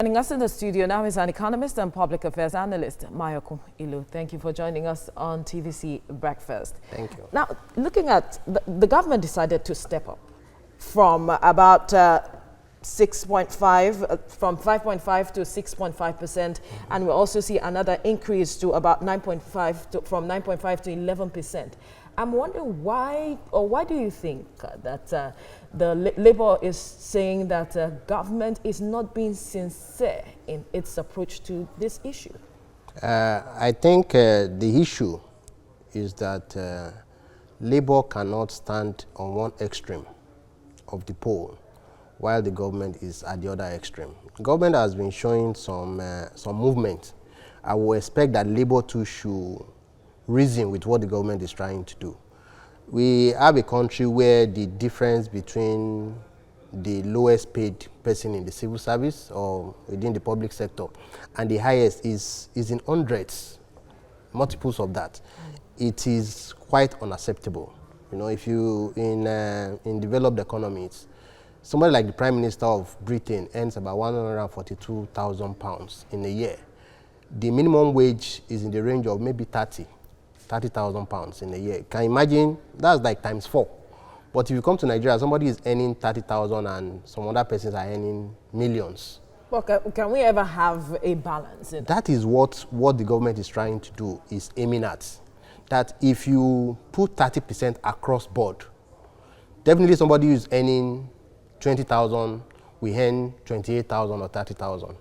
Joining us in the studio now is an economist and public affairs analyst, Mayokun Ilu. Thank you for joining us on TVC Breakfast. Thank you. Now, looking at the government decided to step up from about 6.5, from 5.5 to 6.5%, and we also see another increase to about 9.5 from 9.5 to 11%. I'm wondering why do you think that the Labour is saying that government is not being sincere in its approach to this issue? I think the issue is that Labour cannot stand on one extreme of the pole while the government is at the other extreme. Government has been showing some movement. I will expect that Labour too should reason with what the government is trying to do. We have a country where the difference between the lowest paid person in the civil service or within the public sector and the highest is in hundreds, multiples of that. It is quite unacceptable. You know, if you in developed economies, somebody like the Prime Minister of Britain earns about £142,000 in a year. The minimum wage is in the range of maybe £30,000 in a year. Can you imagine? That's like times 4. But if you come to Nigeria, somebody is earning 30,000 and some other persons are earning millions. Well, can we ever have a balance? That is what the government is trying to do, is aiming at. That if you put 30% across board, definitely somebody who is earning 20,000 will earn 28,000 or 30,000.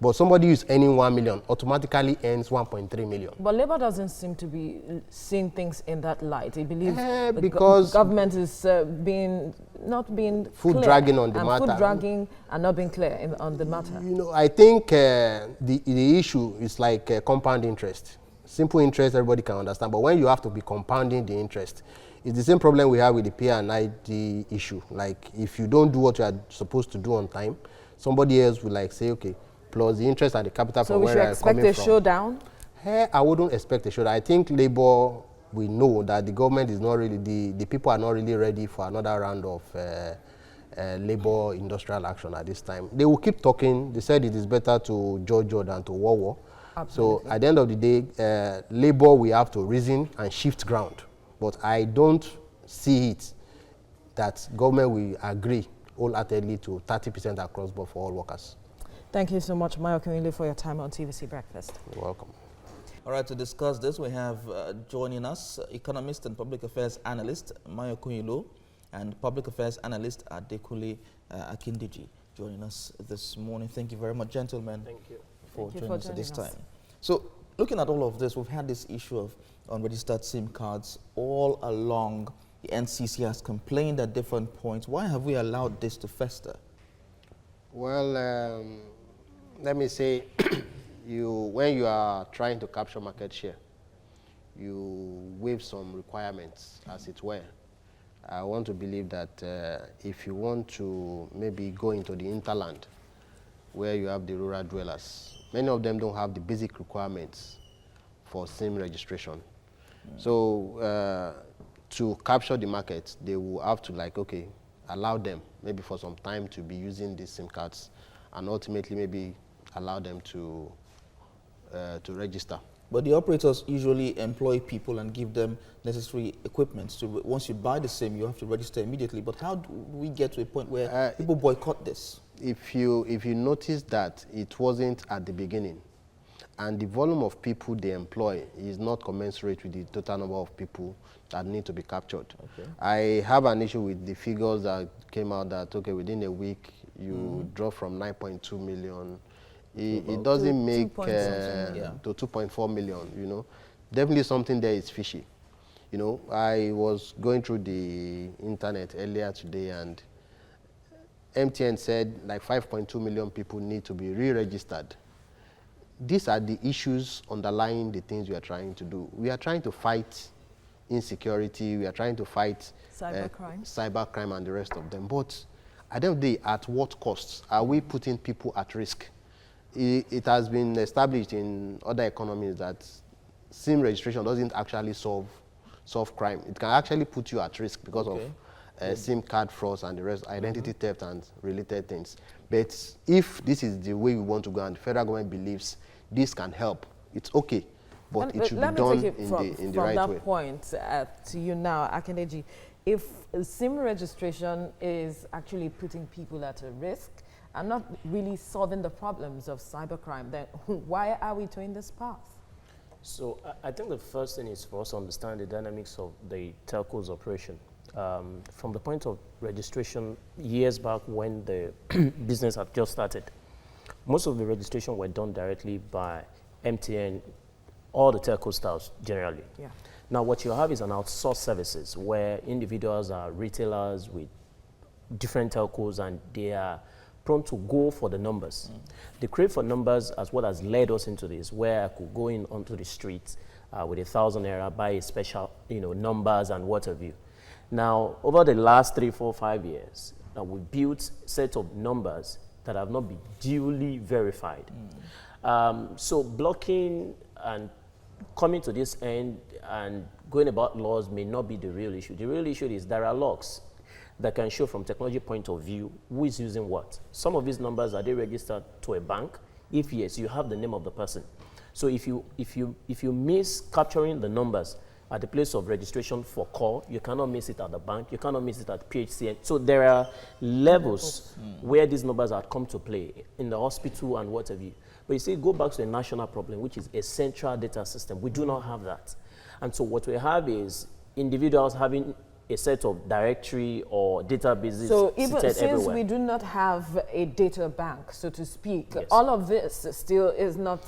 But somebody who is earning 1 million automatically earns 1.3 million. But Labour doesn't seem to be seeing things in that light. They believe because government is not being foot dragging on the matter. Foot dragging and not being clear on the matter. You know, I think the issue is like compound interest. Simple interest everybody can understand, but when you have to be compounding the interest, it's the same problem we have with the P&ID issue. Like, if you don't do what you are supposed to do on time, somebody else will like say, okay, plus the interest and the capital from where I'm coming from. So we should expect a showdown? I wouldn't expect a showdown. I think Labour, we know that the government is not really, the people are not really ready for another round of Labour industrial action at this time. They will keep talking. They said it is better to judge than to war. Absolutely. So at the end of the day, Labour, we have to reason and shift ground. But I don't see it that government will agree wholeheartedly to 30% across board for all workers. Thank you so much, Mayokun Ilu, for your time on TVC Breakfast. You're welcome. All right, to discuss this, we have joining us economist and public affairs analyst Mayokun Ilu and public affairs analyst Adekule Akindiji joining us this morning. Thank you very much, gentlemen. Thank you. For joining us at this time. So, looking at all of this, we've had this issue of unregistered SIM cards all along. The NCC has complained at different points. Why have we allowed this to fester? Well, let me say, when you are trying to capture market share, you waive some requirements, as it were. I want to believe that if you want to maybe go into the hinterland, where you have the rural dwellers, many of them don't have the basic requirements for SIM registration. So to capture the market, they will have to allow them maybe for some time to be using these SIM cards, and ultimately maybe allow them to register. But the operators usually employ people and give them necessary equipment. So once you buy the SIM, you have to register immediately. But how do we get to a point where people boycott this? If you notice that it wasn't at the beginning, and the volume of people they employ is not commensurate with the total number of people that need to be captured. Okay. I have an issue with the figures that came out that, okay, within a week, you drop from 9.2 million. It doesn't make to 2.4 million, you know. Definitely something there is fishy. You know, I was going through the internet earlier today, and MTN said like 5.2 million people need to be re-registered. These are the issues underlying the things we are trying to do. We are trying to fight insecurity. We are trying to fight cybercrime and the rest of them. But at the end of the day, at what cost are we putting people at risk? It has been established in other economies that SIM registration doesn't actually solve crime. It can actually put you at risk because of SIM card frauds and the rest, identity theft and related things. But if this is the way we want to go and the federal government believes this can help, it's okay. But it should be done in the right way. From that point to you now, Akindeji, if SIM registration is actually putting people at a risk and not really solving the problems of cybercrime, then why are we doing this path? So I think the first thing is for us to understand the dynamics of the telco's operation. From the point of registration, years back when the business had just started, most of the registration were done directly by MTN, all the telco styles generally. Yeah. Now what you have is an outsourced services where individuals are retailers with different telcos and they are prone to go for the numbers. The crave for numbers as what has led us into this, where I could go in onto the streets with 1,000 naira, buy a special, numbers and what have you. Now, over the last 3, 4, 5 years, we built a set of numbers that have not been duly verified. So blocking and coming to this end and going about laws may not be the real issue. The real issue is there are logs that can show from technology point of view who is using what. Some of these numbers, are they registered to a bank? If yes, you have the name of the person. So if you miss capturing the numbers at the place of registration for call, you cannot miss it at the bank, you cannot miss it at PHCN. So there are levels where these numbers have come to play in the hospital and what have you. But you see, go back to a national problem, which is a central data system. We do not have that. And so what we have is individuals having a set of directory or databases so even since everywhere. we do not have a data bank, so to speak, Yes. all of this still is not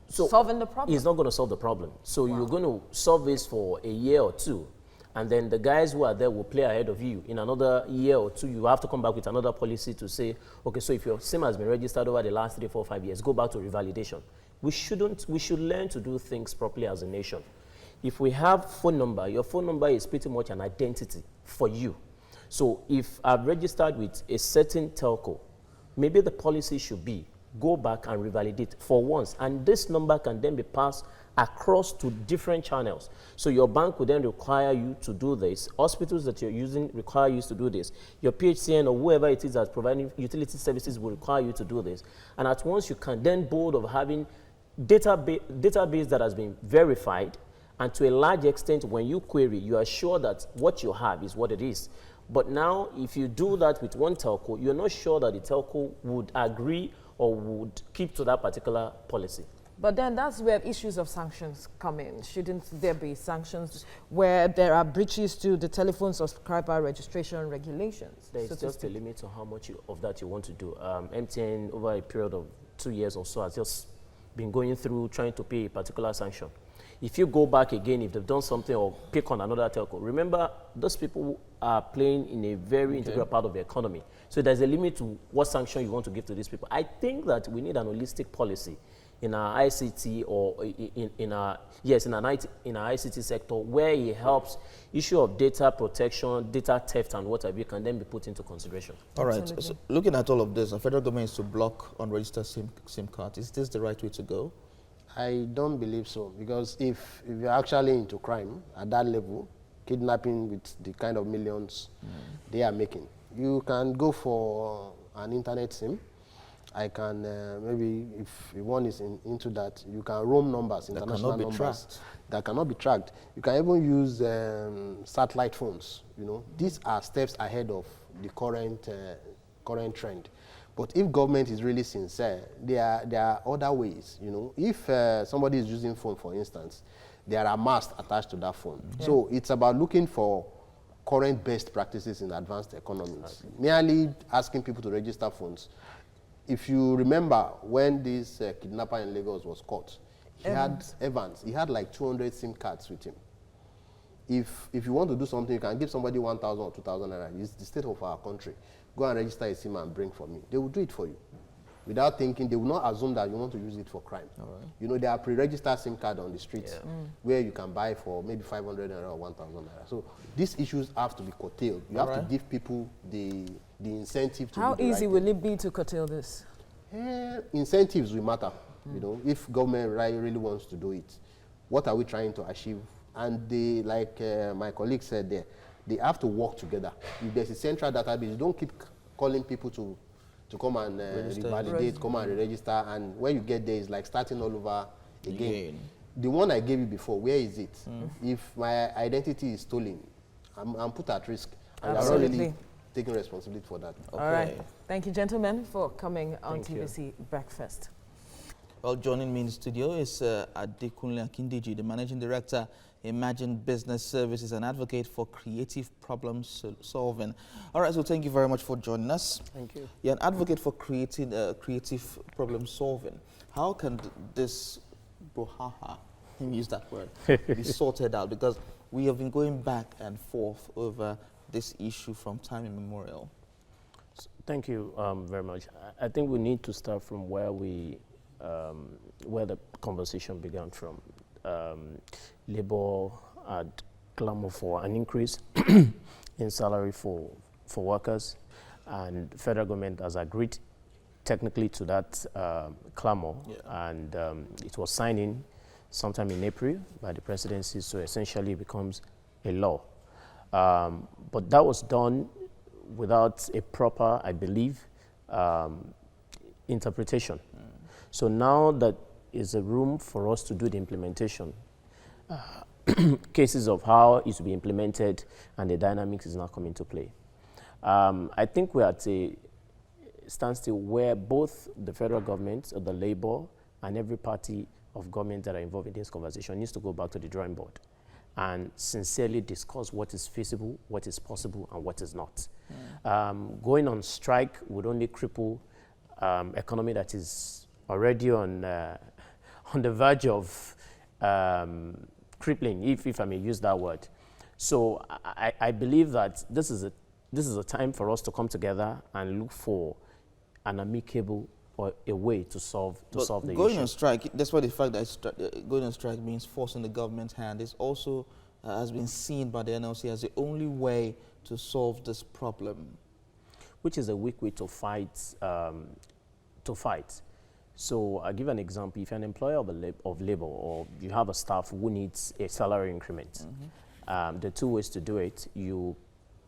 solving the problem. It's not going to solve the problem. So you're going to solve this for a year or two, and then the guys who are there will play ahead of you. In another year or two, you have to come back with another policy to say, okay, so if your SIM has been registered over the last 3, 4, 5 years, go back to revalidation. We should learn to do things properly as a nation. If we have phone number, your phone number is pretty much an identity for you. So if I've registered with a certain telco, maybe the policy should be go back and revalidate for once. And this number can then be passed across to different channels. So your bank would then require you to do this. Hospitals that you're using require you to do this. Your PHCN or whoever it is that's providing utility services will require you to do this. And at once you can then board of having database that has been verified. And to a large extent, when you query, you are sure that what you have is what it is. But now, if you do that with one telco, you're not sure that the telco would agree or would keep to that particular policy. But then that's where issues of sanctions come in. Shouldn't there be sanctions where there are breaches to the telephone subscriber registration regulations? There is just a limit to how much of that you want to do. MTN, over a period of 2 years or so, has just been going through trying to pay a particular sanction. If you go back again, if they've done something or pick on another telco, remember those people are playing in a very integral part of the economy. So there's a limit to what sanction you want to give to these people. I think that we need an holistic policy in our ICT or in our ICT sector where it helps issue of data protection, data theft and what have you can then be put into consideration. All right, so looking at all of this, the federal government is to block unregistered SIM cards. Is this the right way to go? I don't believe so, because if you're actually into crime at that level, kidnapping with the kind of millions they are making, you can go for an internet SIM. I can, maybe if one is into that, you can roam numbers, international numbers that cannot be tracked. You can even use satellite phones, These are steps ahead of the current trend. But if government is really sincere, there are other ways, If somebody is using phone, for instance, there are masts attached to that phone. Yeah. So it's about looking for current best practices in advanced economies. Merely asking people to register phones. If you remember when this kidnapper in Lagos was caught, he had like 200 SIM cards with him. If you want to do something, you can give somebody 1,000 or 2,000 naira. It's the state of our country. Go and register a SIM and bring for me. They will do it for you. Without thinking, they will not assume that you want to use it for crime. All right. There are pre-registered SIM cards on the streets where you can buy for maybe 500 naira or 1,000 naira. So these issues have to be curtailed. You have to give people the incentive to do the right thing. How easy will it be to curtail this? Incentives will matter. If government really wants to do it, what are we trying to achieve? And like my colleague said there, they have to work together. If there's a central database, you don't keep calling people to to come and revalidate, come and re-register, and when you get there, it's like starting all over again. The one I gave you before, where is it? If my identity is stolen, I'm put at risk. And I'm not really taking responsibility for that. Okay. All right. Thank you, gentlemen, for coming on TVC Breakfast. Well, joining me in the studio is Adekunle Akindeji, the Managing Director, Imagine Business Services, and advocate for creative problem solving. All right, so thank you very much for joining us. Thank you. You're an advocate for creating creative problem solving. How can this brouhaha, let me use that word, be sorted out? Because we have been going back and forth over this issue from time immemorial. Thank you very much. I think we need to start from where the conversation began from. Labour had clamored for an increase in salary for workers, and the federal government has agreed technically to that clamor, and it was signed in sometime in April by the presidency, so essentially it becomes a law. But that was done without a proper, I believe, interpretation. So now that is a room for us to do the implementation. Cases of how it will be implemented and the dynamics is now coming into play. I think we're at a standstill where both the federal government, or the Labour, and every party of government that are involved in this conversation needs to go back to the drawing board and sincerely discuss what is feasible, what is possible, and what is not. Going on strike would only cripple economy that is already on the verge of crippling, if I may use that word. So I believe that this is a time for us to come together and look for an amicable or a way to solve the issue. Going on strike, that's why the fact that going on strike means forcing the government's hand, is also has been seen by the NLC as the only way to solve this problem. Which is a weak way to fight. So I'll give an example. If you're an employer of labor, or you have a staff who needs a salary increment, the two ways to do it: you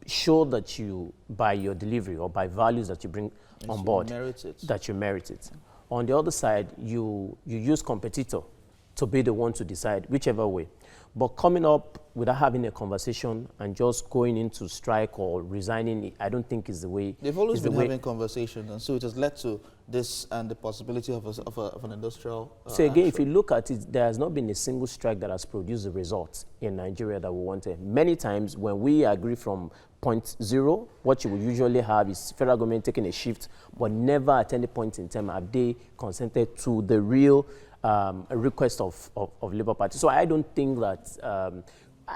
show that you, by your delivery or by values that you bring on board, that you merit it. On the other side, you use competitor to be the one to decide whichever way. But coming up without having a conversation and just going into strike or resigning, I don't think is the way. They've always been having conversations, and so it has led to this and the possibility of an industrial So again, if you look at it, there has not been a single strike that has produced the results in Nigeria that we wanted. Many times when we agree from point zero, what you will usually have is federal government taking a shift, but never at any point in time have they consented to the real request of Labour Party. So I don't think that,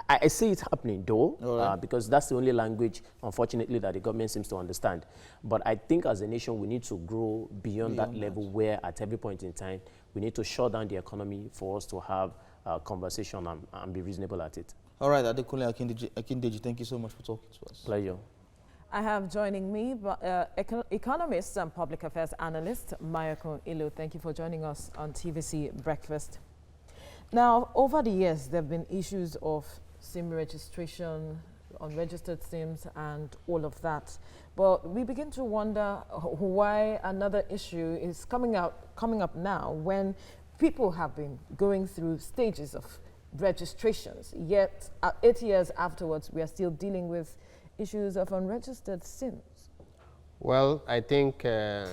I see it happening though, because that's the only language, unfortunately, that the government seems to understand. But I think as a nation, we need to grow beyond that level where at every point in time, we need to shut down the economy for us to have a conversation and be reasonable at it. All right, Adekunle Akindeji, thank you so much for talking to us. Pleasure. I have joining me economist and public affairs analyst Mayoko Ilu. Thank you for joining us on TVC Breakfast. Now, over the years, there have been issues of SIM registration, unregistered SIMs, and all of that. But we begin to wonder why another issue is coming up now when people have been going through stages of registrations, yet 8 years afterwards, we are still dealing with issues of unregistered SIMs. Well, I think the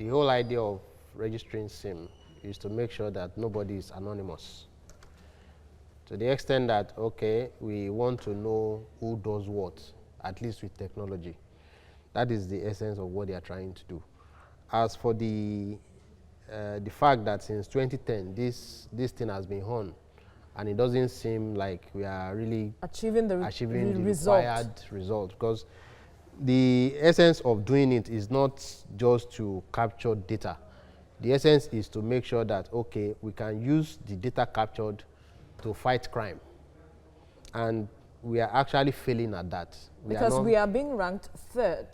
whole idea of registering SIM is to make sure that nobody is anonymous. To the extent that, okay, we want to know who does what, at least with technology. That is the essence of what they are trying to do. As for the fact that since 2010, this thing has been on, and it doesn't seem like we are really achieving the required result, because the essence of doing it is not just to capture data. The essence is to make sure that, okay, we can use the data captured to fight crime. And we are actually failing at that. Because we are being ranked third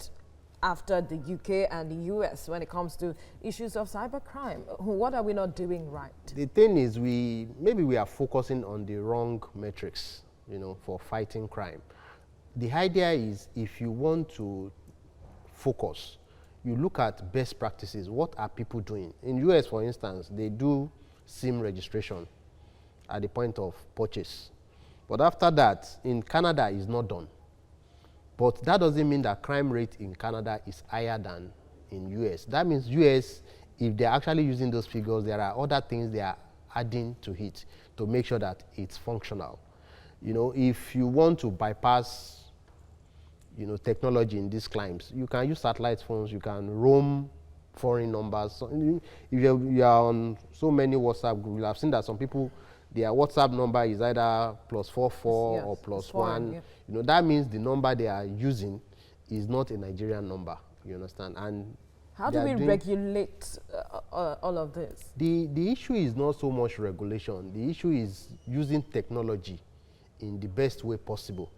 after the UK and the US when it comes to issues of cybercrime. What are we not doing right? The thing is, maybe we are focusing on the wrong metrics, for fighting crime. The idea is, if you want to focus, you look at best practices. What are people doing? In US, for instance, they do SIM registration at the point of purchase. But after that, in Canada, it's not done. But that doesn't mean that crime rate in Canada is higher than in US. That means US, if they're actually using those figures, there are other things they are adding to it to make sure that it's functional. You know, if you want to bypass, you know, technology in these climes, you can use satellite phones, you can roam foreign numbers. So if you are on so many WhatsApp groups, I've seen that some people, their WhatsApp number is either +44 yes, or +1. foreign, yeah. You know, that means the number they are using is not a Nigerian number. You understand? And how do we regulate all of this? The issue is not so much regulation. The issue is using technology in the best way possible.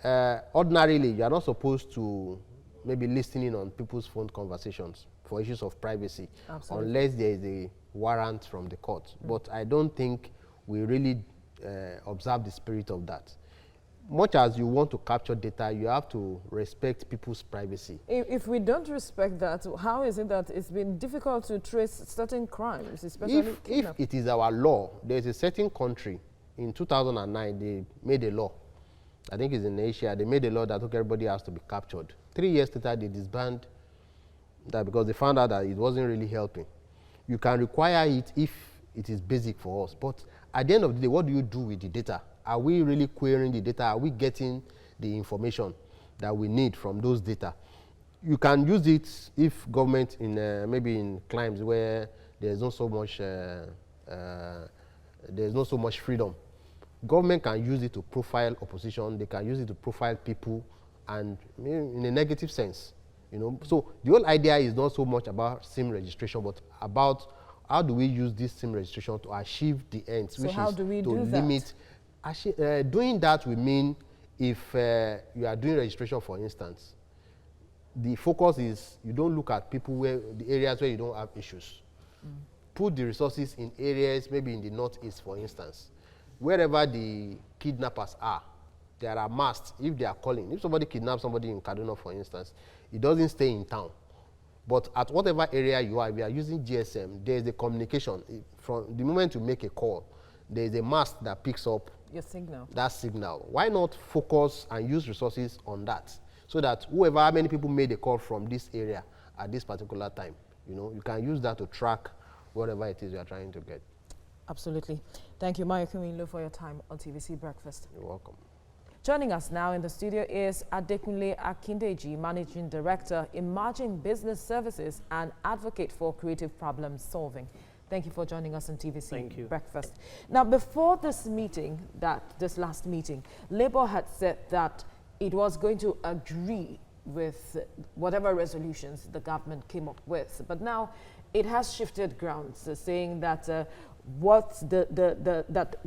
Ordinarily, you are not supposed to maybe listening on people's phone conversations for issues of privacy. Absolutely. Unless there is a warrant from the court. But I don't think we really observe the spirit of that. Much as you want to capture data, you have to respect people's privacy. If we don't respect that, how is it that it's been difficult to trace certain crimes, especially if it is our law, there's a certain country, in 2009, they made a law. I think it's in Asia. They made a law that everybody has to be captured. 3 years later, they disbanded that because they found out that it wasn't really helping. You can require it if it is basic for us. But at the end of the day, what do you do with the data? Are we really querying the data? Are we getting the information that we need from those data? You can use it if government in maybe in climes where there's not so much freedom. Government can use it to profile opposition. They can use it to profile people, and in a negative sense, you know. So the whole idea is not so much about SIM registration, but about how do we use this SIM registration to achieve the ends, which is to limit. Doing that will mean if you are doing registration, for instance, the focus is you don't look at people where the areas where you don't have issues. Put the resources in areas maybe in the northeast, for instance, wherever the kidnappers are. There are masts if they are calling. If somebody kidnaps somebody in Kaduna, for instance, it doesn't stay in town. But at whatever area you are, if you are using GSM, there is a communication. From the moment you make a call, there is a mast that picks up your signal. That signal. Why not focus and use resources on that, so that how many people made a call from this area at this particular time, you know, you can use that to track whatever it is you are trying to get. Absolutely. Thank you, Mayokunle, for your time on TVC Breakfast. You're welcome. Joining us now in the studio is Adekunle Akindeji, Managing Director, Emerging Business Services and Advocate for Creative Problem Solving. Thank you for joining us on TVC Breakfast. Now, before this meeting, this last meeting, Labour had said that it was going to agree with whatever resolutions the government came up with. But now it has shifted grounds, saying that that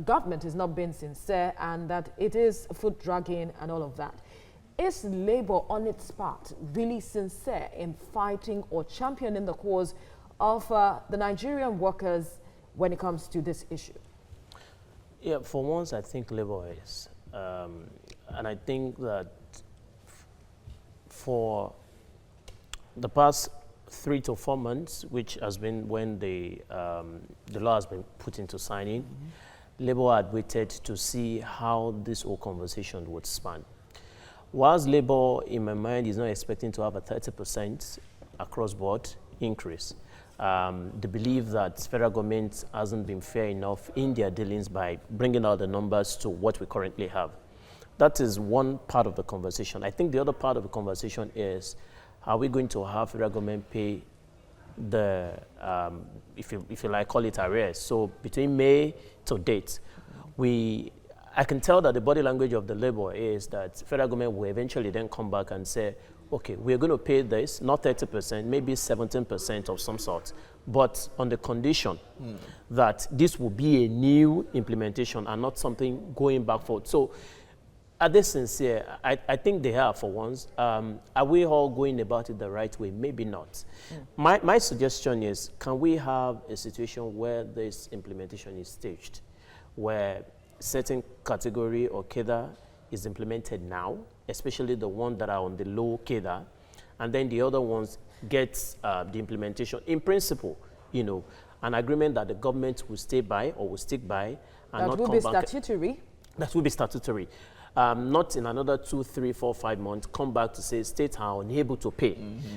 government is not being sincere and that it is foot dragging and all of that. Is Labour on its part really sincere in fighting or championing the cause of the Nigerian workers when it comes to this issue? Yeah, for once, I think Labour is. And I think that for the past 3 to 4 months, which has been when the law has been put into signing, Labour had waited to see how this whole conversation would span. Whilst Labour, in my mind, is not expecting to have a 30% across-board increase, they believe that federal government hasn't been fair enough in their dealings by bringing out the numbers to what we currently have. That is one part of the conversation. I think the other part of the conversation is, are we going to have federal government pay the, if you like, call it arrears? So between May to date, I can tell that the body language of the Labour is that federal government will eventually then come back and say, okay, we're going to pay this, not 30%, maybe 17% of some sort, but on the condition that this will be a new implementation and not something going back forward. So are they sincere? I think they are, for once. Are we all going about it the right way? Maybe not. My suggestion is, can we have a situation where this implementation is staged, where certain category or cadre is implemented now, especially the ones that are on the low cadre, and then the other ones gets the implementation. In principle, you know, an agreement that the government will stay by or will stick by and not come back. That will be statutory? That will be statutory. Not in another 2, 3, 4, 5 months, come back to say states are unable to pay,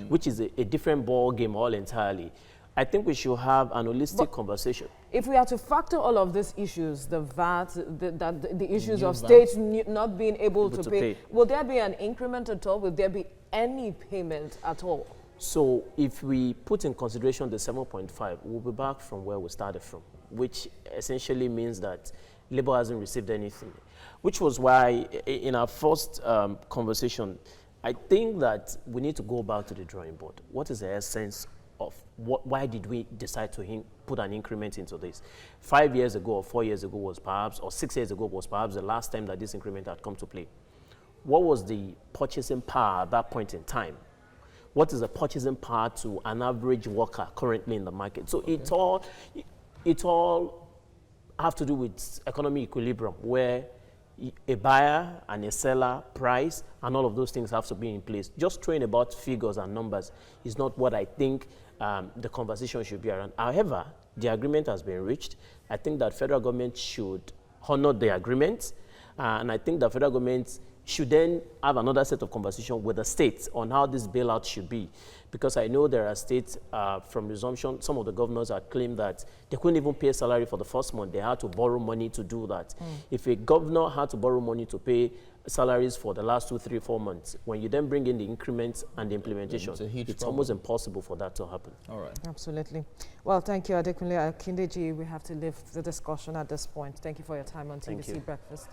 which is a different ball game all entirely. I think we should have an holistic conversation. If we are to factor all of these issues, the VAT, the issues of states not being able to pay, will there be an increment at all? Will there be any payment at all? So if we put in consideration the 7.5, we'll be back from where we started from, which essentially means that Labour hasn't received anything, which was why in our first conversation, I think that we need to go back to the drawing board. What is the essence of why did we decide to put an increment into this? 5 years ago or 4 years ago was perhaps, or 6 years ago was perhaps the last time that this increment had come to play. What was the purchasing power at that point in time? What is the purchasing power to an average worker currently in the market? So it all have to do with economic equilibrium, where a buyer and a seller price and all of those things have to be in place. Just throwing about figures and numbers is not what I think the conversation should be around. However, the agreement has been reached. I think that federal government should honor the agreement, and I think the federal government should then have another set of conversation with the states on how this bailout should be. Because I know there are states from resumption, some of the governors had claimed that they couldn't even pay salary for the first month. They had to borrow money to do that. If a governor had to borrow money to pay salaries for the last 2, 3, 4 months, when you then bring in the increments and the implementation, it's almost impossible for that to happen. All right. Absolutely. Well, thank you, Adekunle Akindeji. We have to leave the discussion at this point. Thank you for your time on TVC Breakfast.